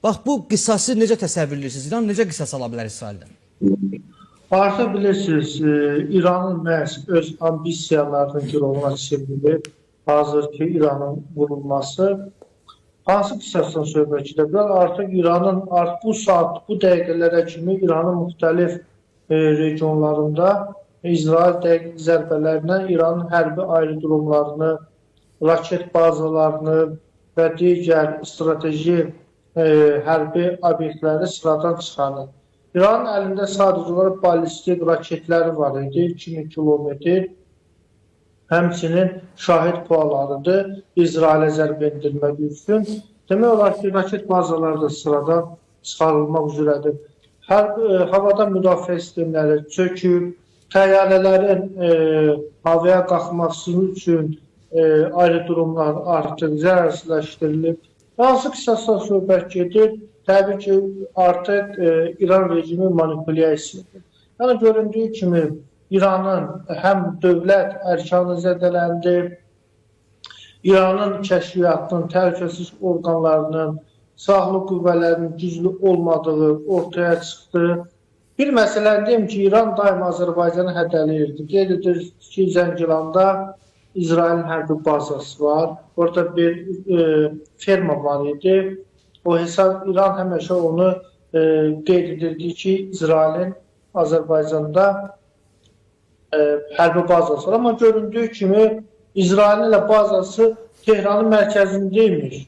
Bax, bu qisası necə təsəvvür edirsiniz? İran necə qisas ala bilər İsraildən? Artıq bilirsiniz, İranın məhz öz ambisiyalarının girovuna çevrilir. Hazırki İranın vurulması hansı qisasdan söhbət edə bilər? Artıq İranın bu saat, bu dəqiqələrə kimi İranın müxtəlif regionlarında İsrail dəqiq zərbələrlə İranın hərbi aerodromlarını, raket bazalarını və digər strateji hərbi obyektləri sıradan çıxarır. İranın əlində sadəcə olaraq ballistik raketləri var idi, 2000 kilometr. Həmçinin şahid pualarıdır, İsrailə zərbə endirmək üçün. Demək olar ki, raket bazaları da sıradan çıxarılmaq üzrədir. Havada müdafiə sistemləri çöküb, təyyarələrin havaya qalxması üçün aerodromlar artıq zərərsizləşdirilib. Hansı qisasdan söhbət gedir? Təbii ki, artıq İran rejimi manipulyasiyadır. Yəni, göründüyü kimi İranın həm dövlət ərkanı zədələndi, İranın kəşfiyyatının, təhlükəsizlik orqanlarının, silahlı qüvvələrinin güclü olmadığı ortaya çıxdı. Bir məsələni deyim ki, İran daim Azərbaycanı hədələyirdi. Qeyd edir ki, Zəngilanda İsrailin hərbi bazası var. Orada bir ferma var idi. O hesab İran həmişə onu qeyd edirdi ki, İsrailin Azərbaycanda hərbi bazası var. Amma göründüyü kimi İsrailin bazası Tehranın mərkəzindəymiş.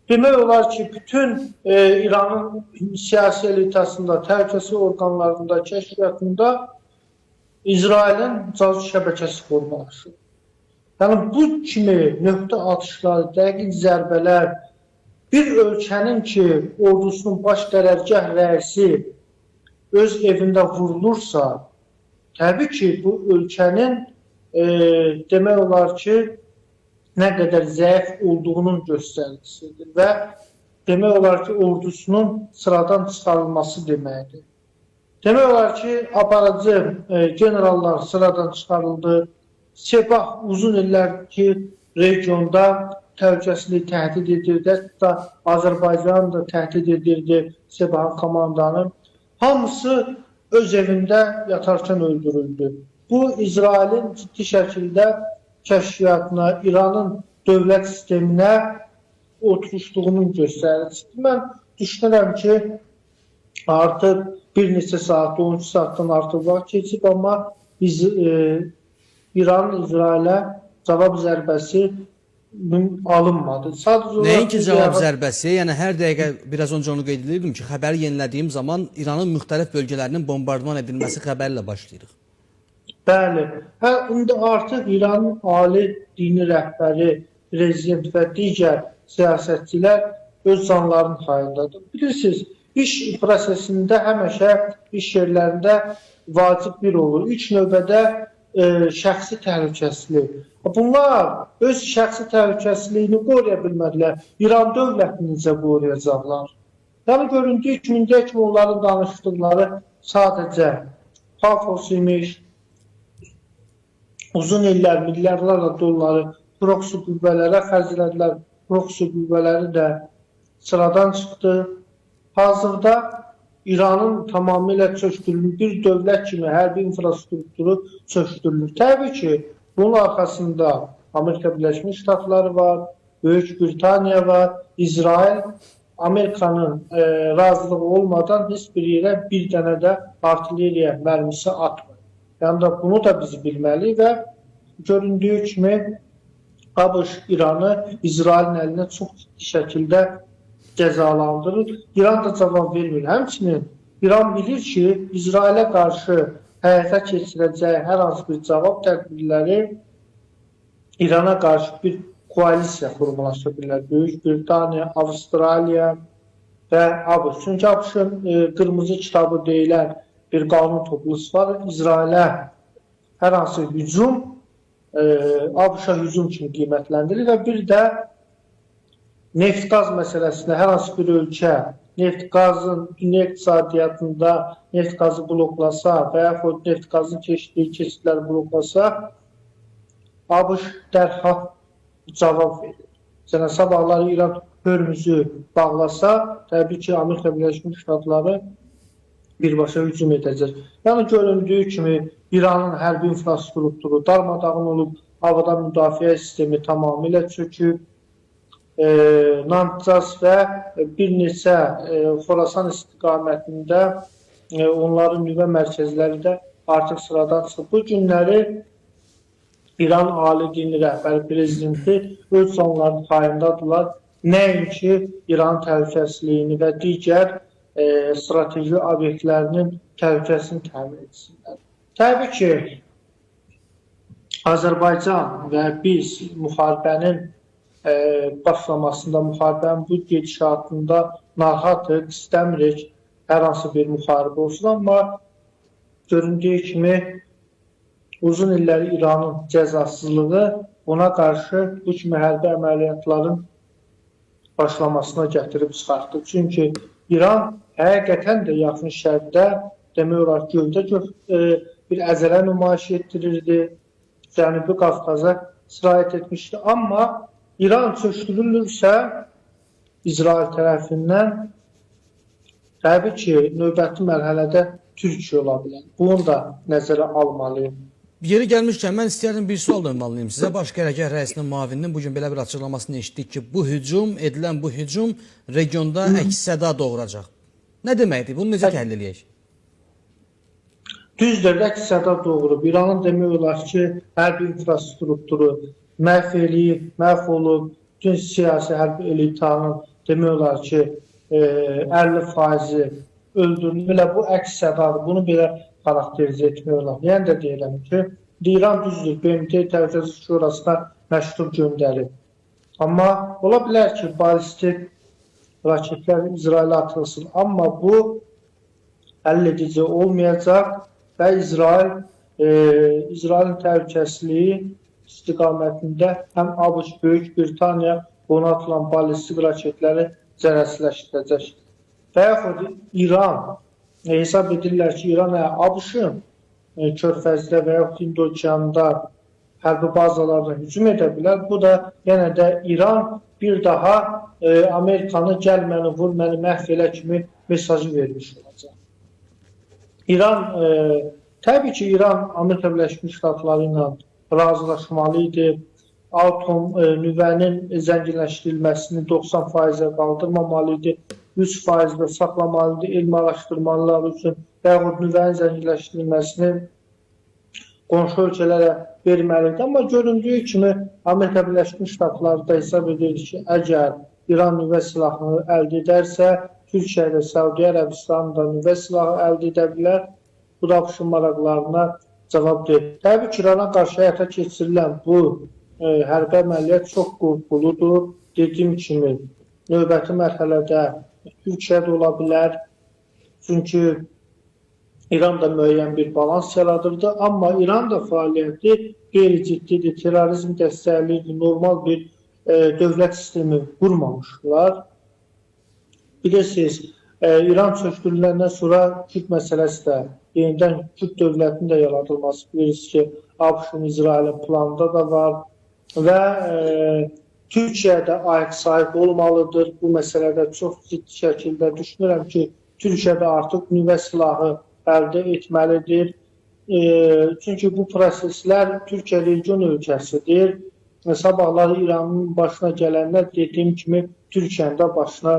Demək olar ki, bütün İranın siyasi elitasında, təhlükəsizlik orqanlarında, kəşfiyyatında İsrailin casus şəbəkəsi formalaşır. Yəni, bu kimi nöqtə atışları, dəqiq zərbələr, bir ölkənin ki, ordusunun baş qərargah rəisi öz evində vurulursa, təbii ki, bu ölkənin demək olar ki, nə qədər zəif olduğunun göstəricisidir və demək olar ki, ordusunun sıradan çıxarılması deməkdir. Demək olar ki, aparıcı generallar sıradan çıxarıldı. Sepah uzun illər ki, regionda təhlükəsizliyi təhdid edirdi. Hətta Azərbaycanı da təhdid edirdi Sepahın komandanı. Hamısı öz evində yatarkən öldürüldü. Bu, İsrailin ciddi şəkildə kəşfiyyatına, İranın dövlət sisteminə oturuşduğunun göstəricisidir. Mən düşünürəm ki, artıq bir neçə saat, 12 saatdan artıq vaxt keçib, amma İranın İsrailə cavab zərbəsi alınmadı. Nəinki cavab zərbəsi, yəni hər dəqiqə biraz öncə onu qeyd edirdim ki, xəbəri yenilədiyim zaman İranın müxtəlif bölgələrinin bombardman edilməsi xəbərlə başlayırıq. Bəli, indi artıq İranın ali dini rəhbəri, prezident və digər siyasətçilər öz canlarının xayındadır. Bilirsiniz, iş prosesində həmişə iş yerlərində vacib bir olur. İlk növbədə şəxsi təhlükəsizlik. Bunlar öz şəxsi təhlükəsizliyini qoruya bilmədilər. İran dövlətini necə qoruyacaqlar? Yəni, göründüyü kimi, kimi onların danışdıqları sadəcə pafos imiş, uzun illər, milyarlarla dolları proksi qüvvələrə xərclədilər. Proksi qüvvələri də sıradan çıxdı. Hazırda İranın tamamilə çökdürülür, bir dövlət kimi hərbi infrastrukturu çökdürülür. Təbii ki, bunun arxasında Amerika Birləşmiş Ştatları var, Böyük Britaniya var, İsrail, Amerikanın razılığı olmadan heç bir yerə bir dənə də artilleriya mərmisi atmır. Yəni, bunu da biz bilməliyik və göründüyü kimi ABŞ İranı İsrailin əlinə çox ciddi şəkildə cəzalandırır. İran da cavab vermir. Həmçinin İran bilir ki, İsrailə qarşı həyata keçirəcəyi hər hansı bir cavab tədbirləri İrana qarşı bir koalisiya formalaşa bilər. Böyük Britaniya, Avstraliya və ABŞ. Çünki ABŞ-ın qırmızı kitabı deyilən bir qanun toplusu var. İsrailə hər hansı hücum ABŞ-a hücum kimi qiymətləndirilir və bir də neft-qaz məsələsində hər hansı bir ölkə neft-qazın dünya iqtisadiyyatında neft-qazı bloklasa və yaxud neft-qazın keçdiyi keçidləri bloklasa, ABŞ dərhal cavab verir. Sabahları İran Hörmüzü bağlasa, təbii ki, Amerika Birləşmiş Ştatları birbaşa hücum edəcək. Yəni göründüyü kimi İranın hərbi infrastrukturu darmadağın olub, havadan müdafiə sistemi tamamilə çöküb, Nancas və bir neçə Xorasan istiqamətində onların nüvə mərkəzləri də artıq sıradan çıxıb. Bu günləri İran Ali Dini Rəhbəri Prezidenti öz canlarının payındadılar. Nəinki İran təhlükəsizliyini və digər strateji obyektlərinin təhlükəsini təmin etsinlər. Təbii ki, Azərbaycan və biz müharibənin başlamasında, müharibənin bu gedişatında narahatıq, istəmirik hər hansı bir müharibə olsun, amma göründüyü kimi uzun illəri İranın cəzasızlığı ona qarşı bu kimi hərbi əməliyyatların başlamasına gətirib çıxartdı. Çünki İran həqiqətən də yaxın şərqdə demək olar gövdə bir əzələ nümayiş etdirirdi, Cənubi Qafqaza sirayət etmişdi. Amma İran çökdürülürsə İsrail tərəfindən təbii ki, növbəti mərhələdə Türkiyə ola bilər. Bunu da nəzərə almalıyıq. Yeri gəlmişkən, mən istəyərdim bir sual dönməliyim sizə. Baş qərargah rəisinin müavininin bugün belə bir açıqlamasını eşitdik ki, edilən bu hücum regionda əks-səda doğuracaq. Nə deməkdir? Bunu necə təhlil edək? Düzdür, əks-səda doğurub. İranın demək olar ki, hərbi infrastrukturu məhv olub, bütün siyasi hərbi elitanın demək olar ki, 50% öldürülüb. Belə bu əks-sədadır. Bunu belə xarakterizə etmək olar. Yəni də deyirəm ki, İran düzdür, BMT Təhlükəsizlik Şurasına məktub göndərib. Amma ola bilər ki, ballistik raketlər İsrailə atılsın. Amma bu həll edici olmayacaq və İsrailin təhlükəsizliyi istiqamətində həm ABŞ, Böyük Britaniya ona atılan ballistik raketləri zərərsizləşdirəcək. Və yaxud İran hesab edirlər ki, İran ABŞ-ın Körfəzdə və yaxud Hind-Okeanında hərbi bazalarına hücum edə bilər. Bu da yenə də İran bir daha Amerikanı gəl məni vur, məni məhv elə kimi mesajı vermiş olacaq. Təbii ki, İran Amerika Birləşmiş Ştatları ilə razılaşmalı idi. Atom nüvənin zənginləşdirilməsini 90%-ə qaldırmamalı idi. 100%-də saxlamalı idi elmi araşdırmalar üçün və yaxud nüvənin zənginləşdirilməsini qonşu ölkələrə verməlidir. Amma göründüyü kimi Amerika Birləşmiş Ştatları da hesab edir ki, əgər İran nüvə silahını əldə edərsə, Türkiyə və Səudiyyə Ərəbistanı da nüvə silahı əldə edə bilər. Bu da ABŞ maraqlarına cavab deyil. Təbii ki, İrana qarşı həyata keçirilən bu hərbi əməliyyat çox qorxuludur. Dediyim kimi, növbəti mərhələdə Türkiyə də ola bilər. Çünki İran da müəyyən bir balans yaradırdı. Amma İran da fəaliyyəti qeyri-ciddidir, terrorizm dəstəkləyirdi, normal bir dövlət sistemi qurmamışdılar. Bilirsiniz, İran çökdürüləndən sonra Kürd məsələsi də, yenidən Kürd dövlətinin də yaradılması, bilirsiniz ki, ABŞ-ın İsrailin planında da var və Türkiyədə ayıq sahib olmalıdır. Bu məsələdə çox ciddi şəkildə düşünürəm ki, Türkiyədə artıq nüvə silahı əldə etməlidir. Çünki bu proseslər Türkiyə region ölkəsidir. Sabahları İranın başına gələnlər dediyim kimi Türkiyənin də başına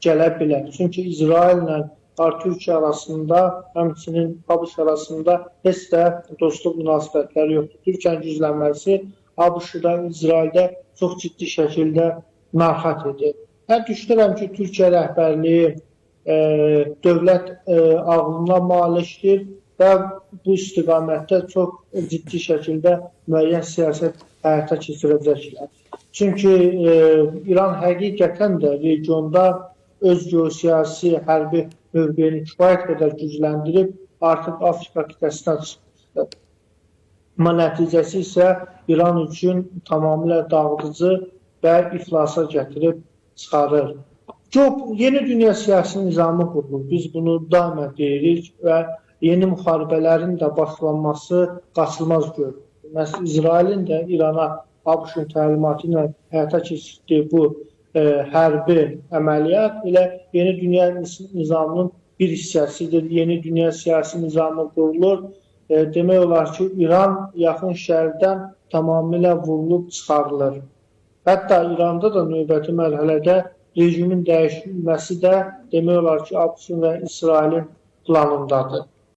gələ bilər. Çünki İsraillə Türkiyə arasında, həmçinin ABŞ arasında heç də dostluq münasibətləri yoxdur. Türkiyənin güclənməsi ABŞ-da, İsraildə çox ciddi şəkildə narahat edir. Mən düşünürəm ki, Türkiyə rəhbərliyi dövlət ağlına malikdir və bu istiqamətdə çox ciddi şəkildə müəyyən siyasət həyata keçirəcəklər. Çünki İran həqiqətən də regionda öz geosiyasi hərbi mövqeyini kifayət qədər gücləndirib artıq Afrika qitəsinə çıxmışdır. Amma nəticəsi isə İran üçün tamamilə dağıdıcı və iflasa gətirib çıxarır. Yeni dünya siyasi nizamı qurulur. Biz bunu daima deyirik və yeni müharibələrin də başlanması qaçılmaz görünür. Məsələn, İsrailin də İrana ABŞ-ın təlimatı ilə həyata keçirdiyi bu hərbi əməliyyat elə yeni dünya nizamının bir hissəsidir. Yeni dünya siyasi nizamı qurulur. Demək olar ki, İran yaxın şərqdən tamamilə vurulub çıxarılır. Hətta İranda da növbəti mərhələdə rejimin dəyişilməsi də demək olar ki, ABŞ və İsrailin planındadır.